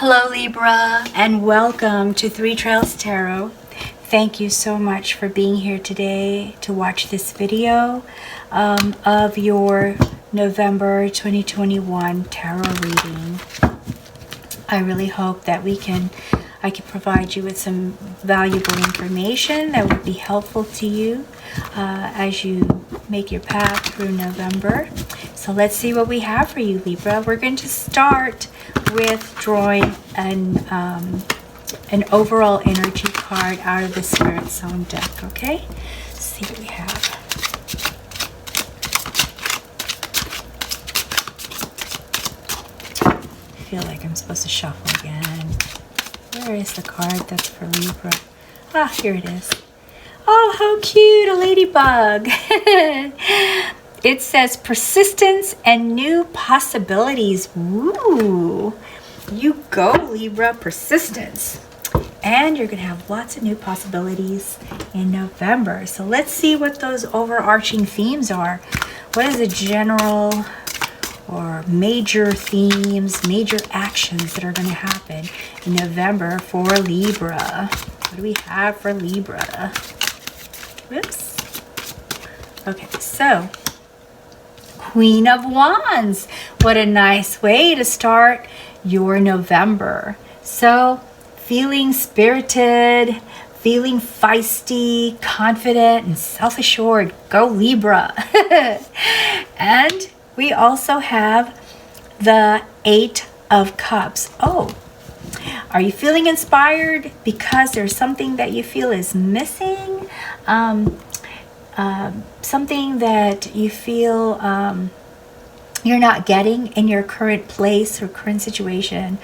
Hello Libra, and welcome to Three Trails Tarot. Thank you so much for being here today to watch this video of your November 2021 tarot reading. I really hope that I can provide you with some valuable information that would be helpful to you as you make your path through November. So let's see what we have for you, Libra. We're going to start with drawing an overall energy card out of the SpiritSong deck, okay? Let's see what we have. I feel like I'm supposed to shuffle again. Where is the card that's for Libra? Ah, here it is. Oh, how cute, a ladybug. It says persistence and new possibilities. Ooh, you go, Libra, persistence. And you're going to have lots of new possibilities in November. So let's see what those overarching themes are. What is the general or major themes, major actions that are going to happen in November for Libra? What do we have for Libra? Whoops. Okay, so Queen of Wands. What a nice way to start your November. So feeling spirited, feeling feisty, confident, and self-assured. Go Libra. And we also have the Eight of Cups. Oh, are you feeling inspired because there's something that you feel is missing? Something that you feel you're not getting in your current place or current situation,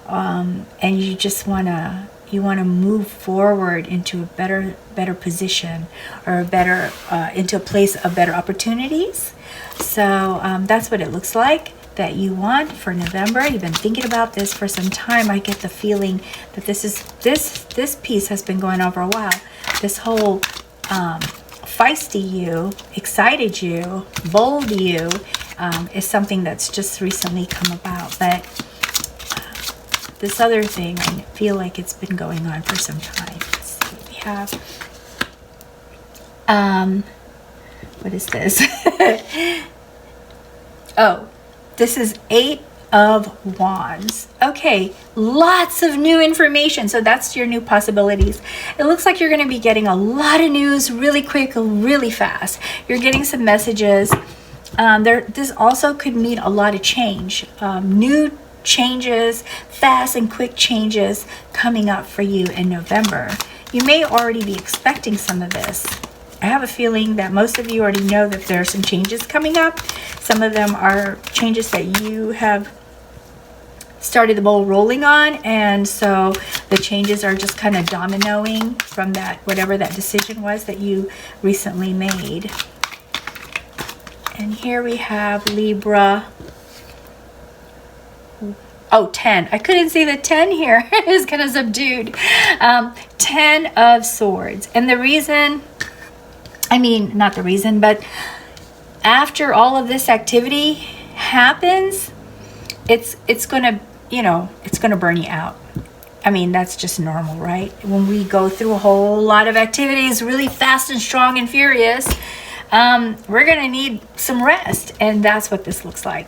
and you just want to move forward into a better position, or into a place of better opportunities. So that's what it looks like that you want for November. You've been thinking about this for some time. I get the feeling that this piece has been going on for a while. This whole feisty you, excited you, bold you is something that's just recently come about. But this other thing, I feel like it's been going on for some time. Let's see what we have. What is this? Oh, this is Eight of Wands. Okay, lots of new information. So that's your new possibilities. It looks like you're going to be getting a lot of news really quick, really fast. You're getting some messages. This also could mean a lot of change. New changes, fast and quick changes coming up for you in November. You may already be expecting some of this. I have a feeling that most of you already know that there are some changes coming up. Some of them are changes that you have started the ball rolling on, and so the changes are just kind of dominoing from that, whatever that decision was that you recently made. And here we have Libra. Oh, 10. I couldn't see the 10 here. It was kind of subdued. 10 of Swords. And the reason, not the reason, but after all of this activity happens, it's gonna burn you out. That's just normal, right? When we go through a whole lot of activities really fast and strong and furious, we're gonna need some rest, and that's what this looks like.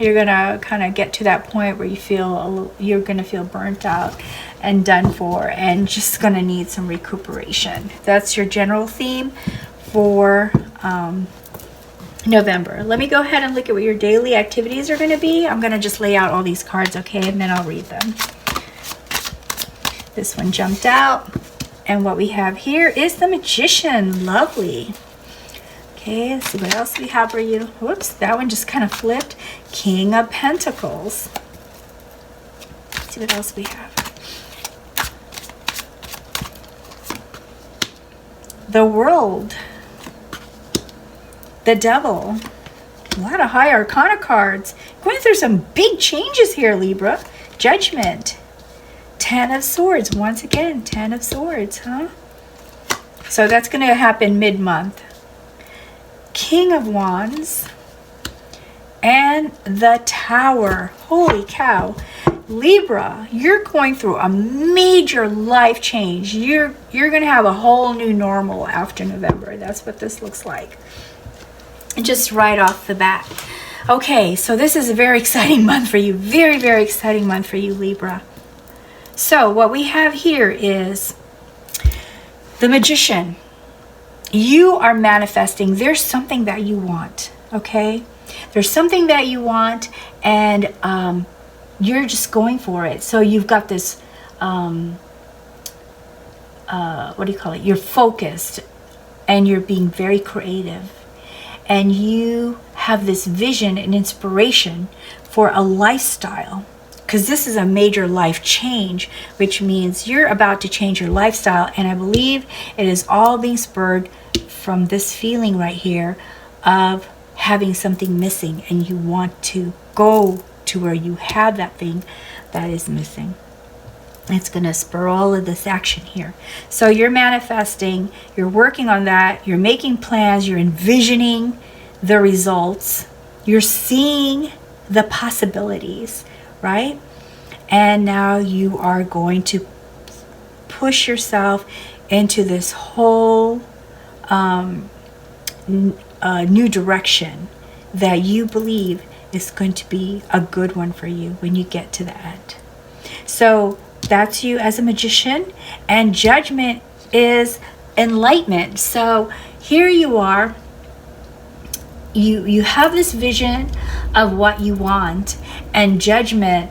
You're gonna kind of get to that point where you're gonna feel burnt out and done for, and just gonna need some recuperation. That's your general theme for November. Let me go ahead and look at what your daily activities are going to be. I'm going to just lay out all these cards, okay, and then I'll read them. This one jumped out, and what we have here is the Magician. Lovely. Okay, let's see what else we have for you. Whoops, that one just kind of flipped. King of Pentacles. Let's see what else we have. The World. The Devil. A lot of high arcana cards. Going through some big changes here, Libra. Judgment. 10 of Swords. Once again, 10 of Swords, huh? So that's going to happen mid-month. King of Wands. And the Tower. Holy cow. Libra, you're going through a major life change. You're going to have a whole new normal after November. That's what this looks like. Just right off the bat. Okay, so this is a very exciting month for you. Very, very exciting month for you, Libra. So what we have here is the Magician. You are manifesting. There's something that you want, okay? There's something that you want, and you're just going for it. So you've got this, what do you call it? You're focused, and you're being very creative. And you have this vision and inspiration for a lifestyle, because this is a major life change, which means you're about to change your lifestyle. And I believe it is all being spurred from this feeling right here of having something missing, and you want to go to where you have that thing that is missing. It's going to spur all of this action here. So you're manifesting, you're working on that, you're making plans, you're envisioning the results, you're seeing the possibilities, right? And now you are going to push yourself into this whole new direction that you believe is going to be a good one for you when you get to the end. So that's you as a magician, and Judgment is enlightenment. So here you are, you have this vision of what you want, and Judgment,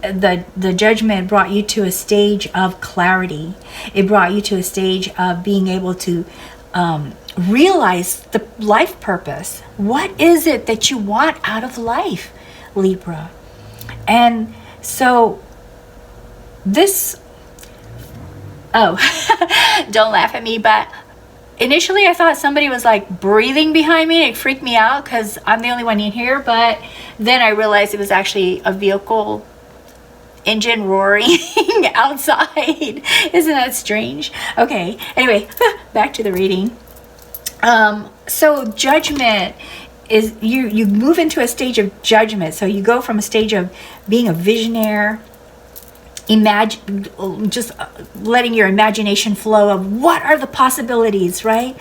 the Judgment brought you to a stage of clarity. It brought you to a stage of being able to realize the life purpose. What is it that you want out of life, Libra? And so this, don't laugh at me, but initially I thought somebody was like breathing behind me. It freaked me out because I'm the only one in here, but then I realized it was actually a vehicle engine roaring outside. Isn't that strange? Okay, anyway, back to the reading. So Judgment is, you move into a stage of judgment. So you go from a stage of being a visionary, just letting your imagination flow of what are the possibilities, right?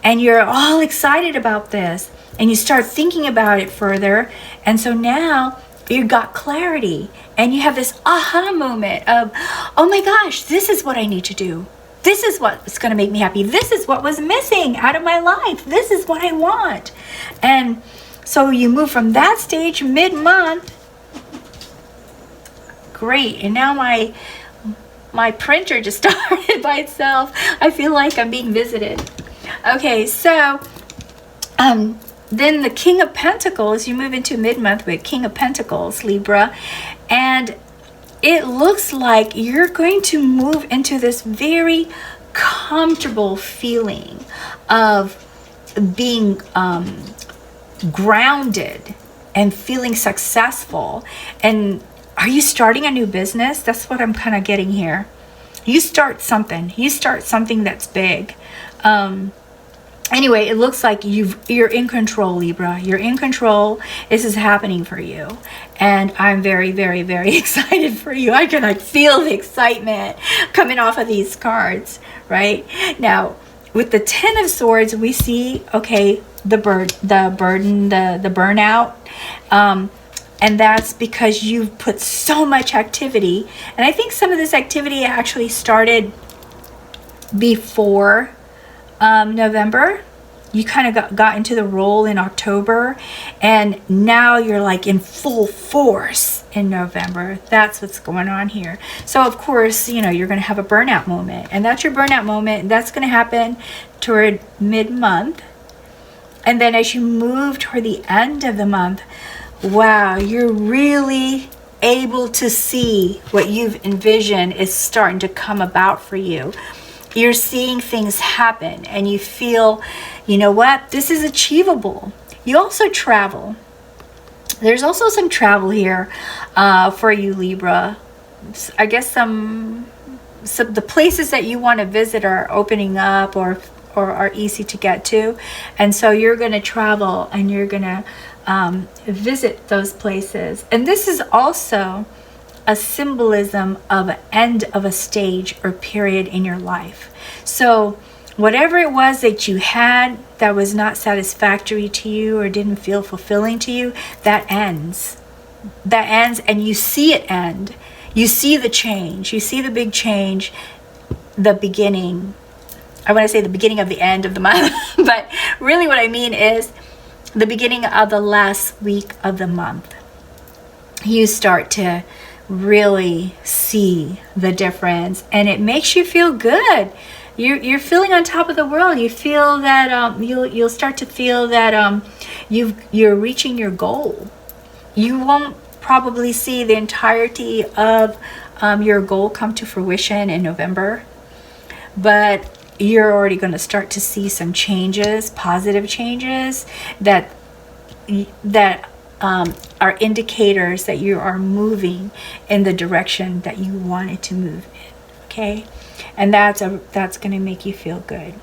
And you're all excited about this, and you start thinking about it further. And so now you got clarity, and you have this aha moment of, oh my gosh, this is what I need to do. This is what's going to make me happy. This is what was missing out of my life. This is what I want. And so you move from that stage mid-month. Great. And now my printer just started by itself. I feel like I'm being visited. Okay, so then the King of Pentacles, you move into mid-month with King of Pentacles, Libra, and it looks like you're going to move into this very comfortable feeling of being grounded and feeling successful. And are you starting a new business? That's what I'm kind of getting here. You start something. You start something that's big. Anyway, it looks like you're in control, Libra. You're in control. This is happening for you. And I'm very, very, very excited for you. I can like feel the excitement coming off of these cards, right? Now, with the Ten of Swords, we see, okay, the burden, the burnout. And that's because you've put so much activity. And I think some of this activity actually started before November. You kind of got into the role in October, and now you're like in full force in November. That's what's going on here. So of course, you know, you're going to have a burnout moment, and that's your burnout moment. That's going to happen toward mid-month. And then as you move toward the end of the month, wow, you're really able to see what you've envisioned is starting to come about for you. You're seeing things happen, and you feel, you know what, this is achievable. You also travel. There's also some travel here for you, Libra. I guess some the places that you want to visit are opening up or are easy to get to. And so you're going to travel, and you're going to visit those places. And this is also a symbolism of an end of a stage or period in your life. So whatever it was that you had that was not satisfactory to you or didn't feel fulfilling to you, that ends. That ends, and you see it end. You see the change. You see the big change, the beginning. I want to say the beginning of the end of the month, but really what I mean is the beginning of the last week of the month. You start to really see the difference, and it makes you feel good. You're feeling on top of the world. You feel that you'll start to feel that you're reaching your goal. You won't probably see the entirety of your goal come to fruition in November, but you're already going to start to see some changes, positive changes that are indicators that you are moving in the direction that you wanted to move in. Okay, and that's going to make you feel good.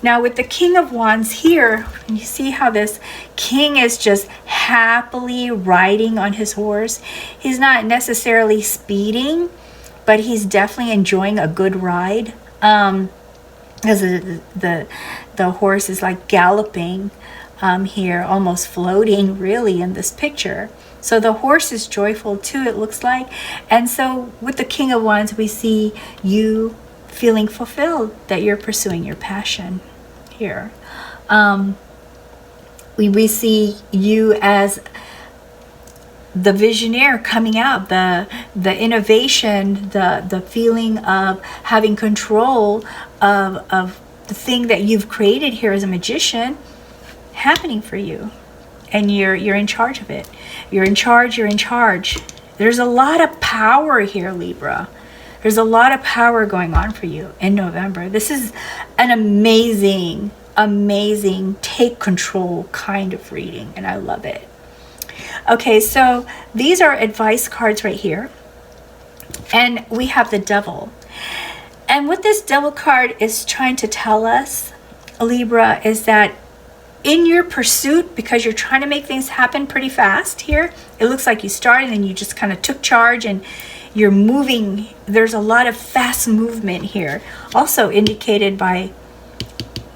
Now with the King of Wands here, you see how this king is just happily riding on his horse. He's not necessarily speeding, but he's definitely enjoying a good ride. Because the horse is like galloping here, almost floating really in this picture. So the horse is joyful too, it looks like. And so with the King of Wands, we see you feeling fulfilled, that you're pursuing your passion here. We see you as the visionaire coming out, the innovation, the feeling of having control of the thing that you've created here as a magician happening for you, and you're in charge of it. You're in charge. There's a lot of power here, Libra. There's a lot of power going on for you in November. This is an amazing take control kind of reading, and I love it. Okay, so these are advice cards right here, and we have the Devil. And what this Devil card is trying to tell us, Libra, is that in your pursuit, because you're trying to make things happen pretty fast here, it looks like you started and you just kind of took charge and you're moving. There's a lot of fast movement here, also indicated by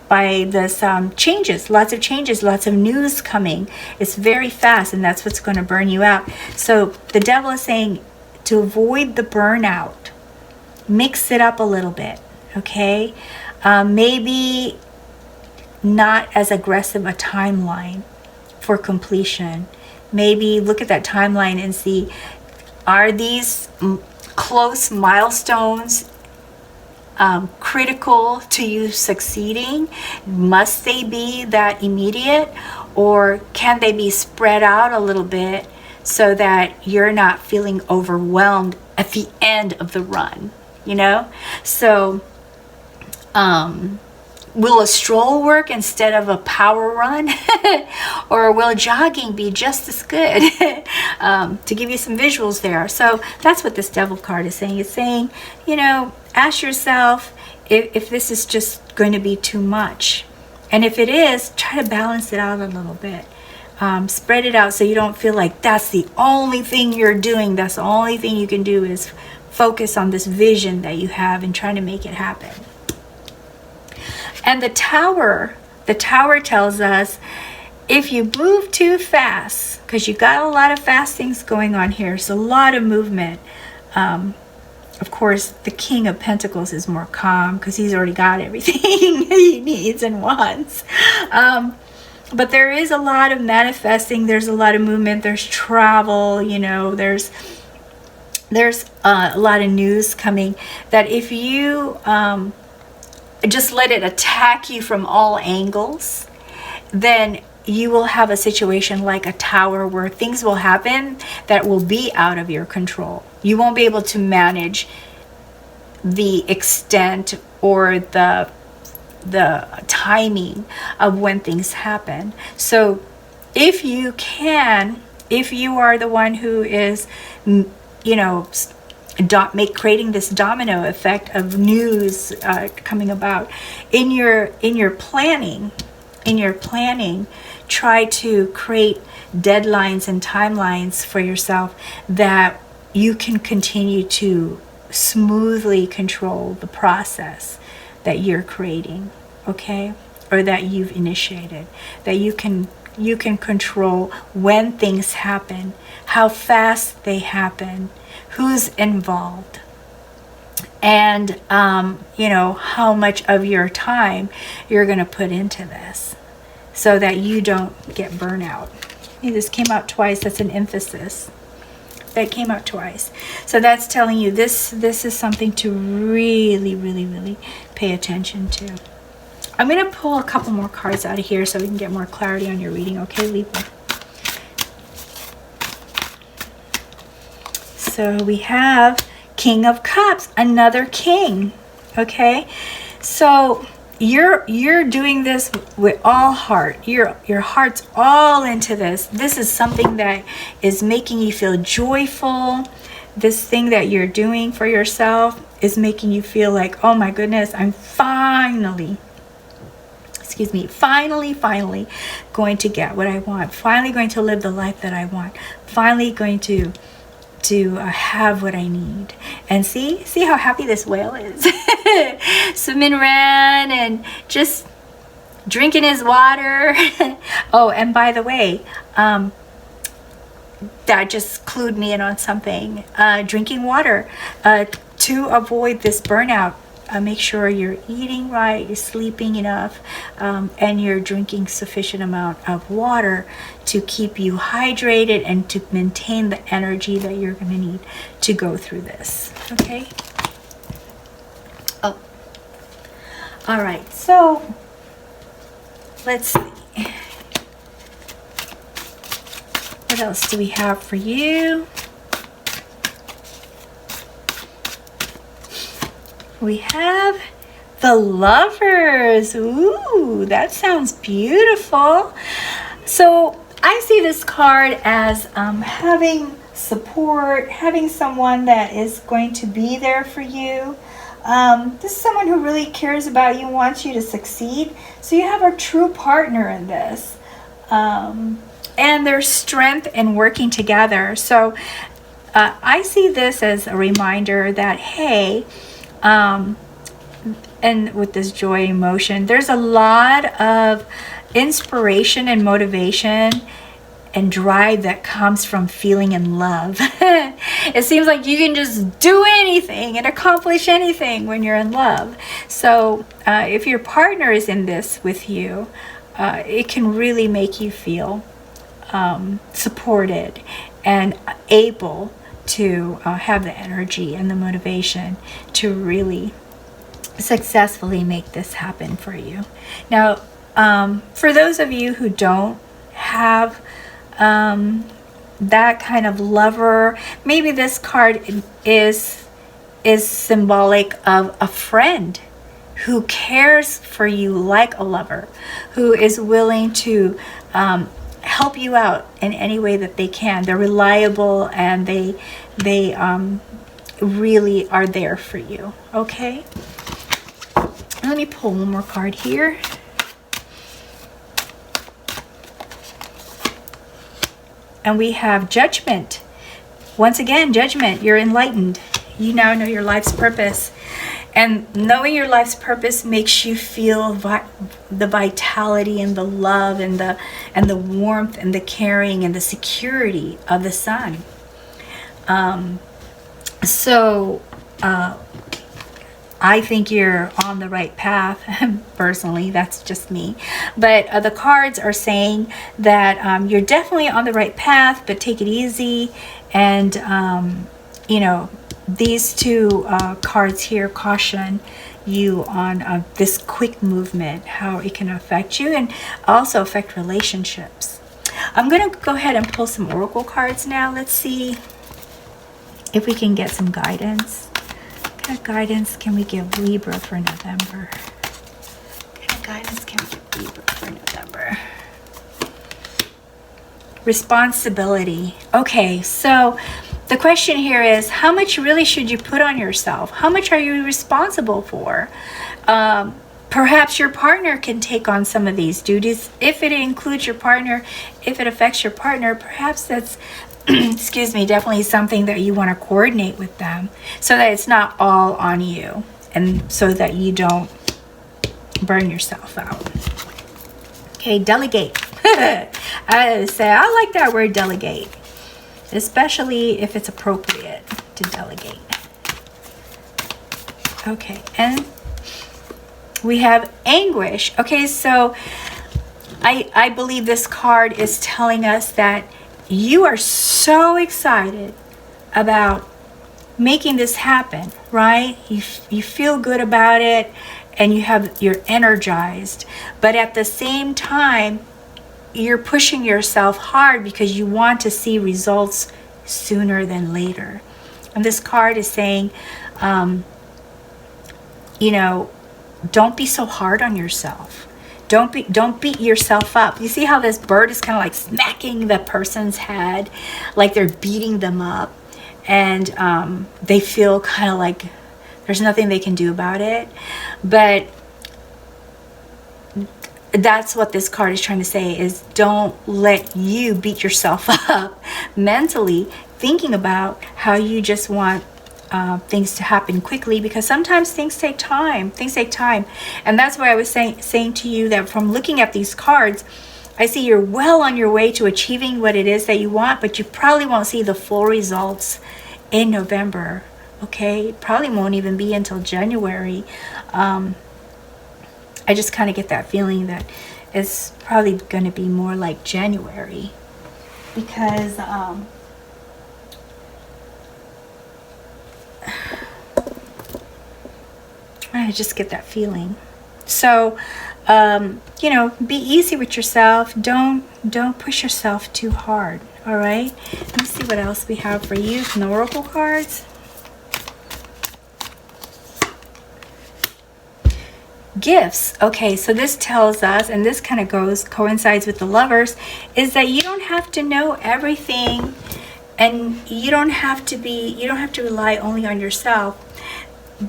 this changes, lots of changes, lots of news coming. It's very fast, and that's what's going to burn you out. So the Devil is saying to avoid the burnout, mix it up a little bit, okay? Maybe not as aggressive a timeline for completion. Maybe look at that timeline and see, are these close milestones critical to you succeeding? Must they be that immediate, or can they be spread out a little bit so that you're not feeling overwhelmed at the end of the run, you know? So will a stroll work instead of a power run? Or will jogging be just as good? To give you some visuals there. So that's what this Devil card is saying. It's saying, you know, ask yourself if this is just going to be too much. And if it is, try to balance it out a little bit. Spread it out so you don't feel like that's the only thing you're doing. That's the only thing you can do is focus on this vision that you have and trying to make it happen. And the Tower tells us, if you move too fast, because you've got a lot of fast things going on here, so a lot of movement. Of course, the King of Pentacles is more calm because he's already got everything he needs and wants. But there is a lot of manifesting. There's a lot of movement. There's travel. You know, there's a lot of news coming. That if you just let it attack you from all angles, then you will have a situation like a Tower where things will happen that will be out of your control. You won't be able to manage the extent or the timing of when things happen. So if you are the one who is, you know, creating this domino effect of news coming about in your planning, try to create deadlines and timelines for yourself that you can continue to smoothly control the process that you're creating, okay? Or that you've initiated. That you can control when things happen, how fast they happen, who's involved, and you know, how much of your time you're going to put into this so that you don't get burnout. This came out twice. That's an emphasis. That came out twice. So that's telling you this is something to really, really, really pay attention to. I'm going to pull a couple more cards out of here so we can get more clarity on your reading. Okay, Libra? So we have King of Cups, another king. Okay? So you're doing this with all heart. Your heart's all into this. This is something that is making you feel joyful. This thing that you're doing for yourself is making you feel like, oh my goodness, I'm finally going to get what I want. Finally going to live the life that I want. Finally going to have what I need. And see how happy this whale is. Swimming around and just drinking his water. Oh, and by the way, that just clued me in on something. Drinking water to avoid this burnout. Make sure you're eating right, you're sleeping enough, and you're drinking sufficient amount of water to keep you hydrated and to maintain the energy that you're going to need to go through this. Okay? Oh. All right. So, let's see. What else do we have for you? We have the Lovers. Ooh, that sounds beautiful. So I see this card as having support, having someone that is going to be there for you. This is someone who really cares about you, wants you to succeed. So you have a true partner in this. And there's strength in working together. So I see this as a reminder that, hey, and with this joy emotion, there's a lot of inspiration and motivation and drive that comes from feeling in love. It seems like you can just do anything and accomplish anything when you're in love. So if your partner is in this with you, it can really make you feel supported and able to have the energy and the motivation to really successfully make this happen for you. Now, for those of you who don't have that kind of lover, maybe this card is symbolic of a friend who cares for you like a lover, who is willing to help you out in any way that they can. They're reliable and they really are there for you. Okay, let me pull one more card here. And we have Judgment. Once again, Judgment. You're enlightened. You now know your life's purpose. And knowing your life's purpose makes you feel the vitality and the love and the warmth and the caring and the security of the sun. So I think you're on the right path. Personally, that's just me. But the cards are saying that you're definitely on the right path, but take it easy. And, you know, these two cards here caution you on this quick movement, how it can affect you and also affect relationships. I'm going to go ahead and pull some oracle cards now. Let's see if we can get some guidance. What kind of guidance can we give Libra for November? What kind of guidance can we give Libra for November? Responsibility. Okay, so the question here is, how much really should you put on yourself? How much are you responsible for? Perhaps your partner can take on some of these duties. If it includes your partner, if it affects your partner, perhaps that's excuse me, definitely something that you want to coordinate with them so that it's not all on you, and so that you don't burn yourself out. Okay, delegate. I say I like that word, delegate, especially if it's appropriate to delegate. Okay, and we have anguish. Okay, so I believe this card is telling us that you are so excited about making this happen, right? You feel good about it, and you're energized, but at the same time you're pushing yourself hard because you want to see results sooner than later. And this card is saying, you know, don't be so hard on yourself. Don't beat yourself up. You see how this bird is kind of like smacking the person's head, like they're beating them up, and they feel kind of like there's nothing they can do about it. But that's what this card is trying to say, is don't let you beat yourself up mentally, thinking about how you just want things to happen quickly, because sometimes things take time. And that's why I was saying to you that from looking at these cards, I see you're well on your way to achieving what it is that you want, but you probably won't see the full results in November. Okay, it probably won't even be until January. I just kind of get that feeling that it's probably going to be more like January, because I just get that feeling. So, you know, be easy with yourself. Don't push yourself too hard. All right. Let me see what else we have for you from the Oracle cards. Gifts. Okay, so this tells us, and this kind of coincides with the Lovers, is that you don't have to know everything, and you don't have to rely only on yourself.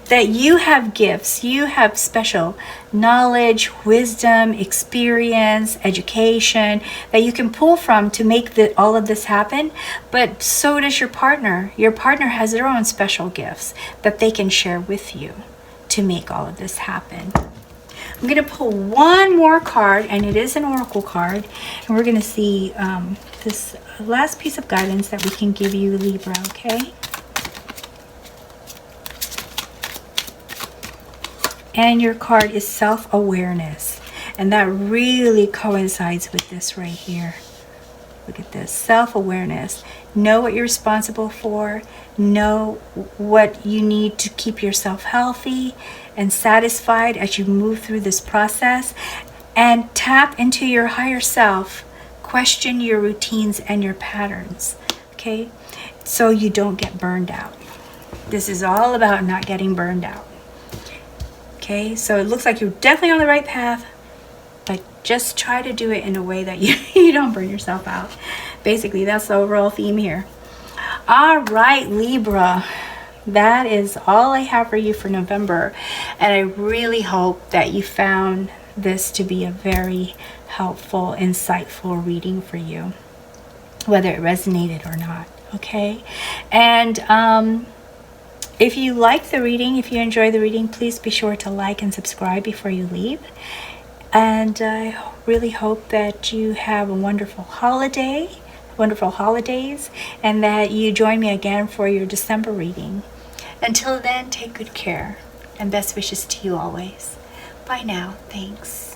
That you have gifts, you have special knowledge, wisdom, experience, education that you can pull from to make all of this happen. But so does your partner. Your partner has their own special gifts that they can share with you to make all of this happen. I'm going to pull one more card, and it is an oracle card, and we're going to see this last piece of guidance that we can give you, Libra. Okay. And your card is self-awareness, and that really coincides with this right here. Look at this, self-awareness. Know what you're responsible for. Know what you need to keep yourself healthy and satisfied as you move through this process. And tap into your higher self. Question your routines and your patterns, okay? So you don't get burned out. This is all about not getting burned out. Okay, so it looks like you're definitely on the right path, but just try to do it in a way that you don't burn yourself out. Basically, that's the overall theme here. All right, Libra, that is all I have for you for November. And I really hope that you found this to be a very helpful, insightful reading for you, whether it resonated or not. Okay, and if you like the reading, if you enjoy the reading, please be sure to like and subscribe before you leave. And I really hope that you have a wonderful holidays, and that you join me again for your December reading. Until then, take good care, and best wishes to you always. Bye now. Thanks.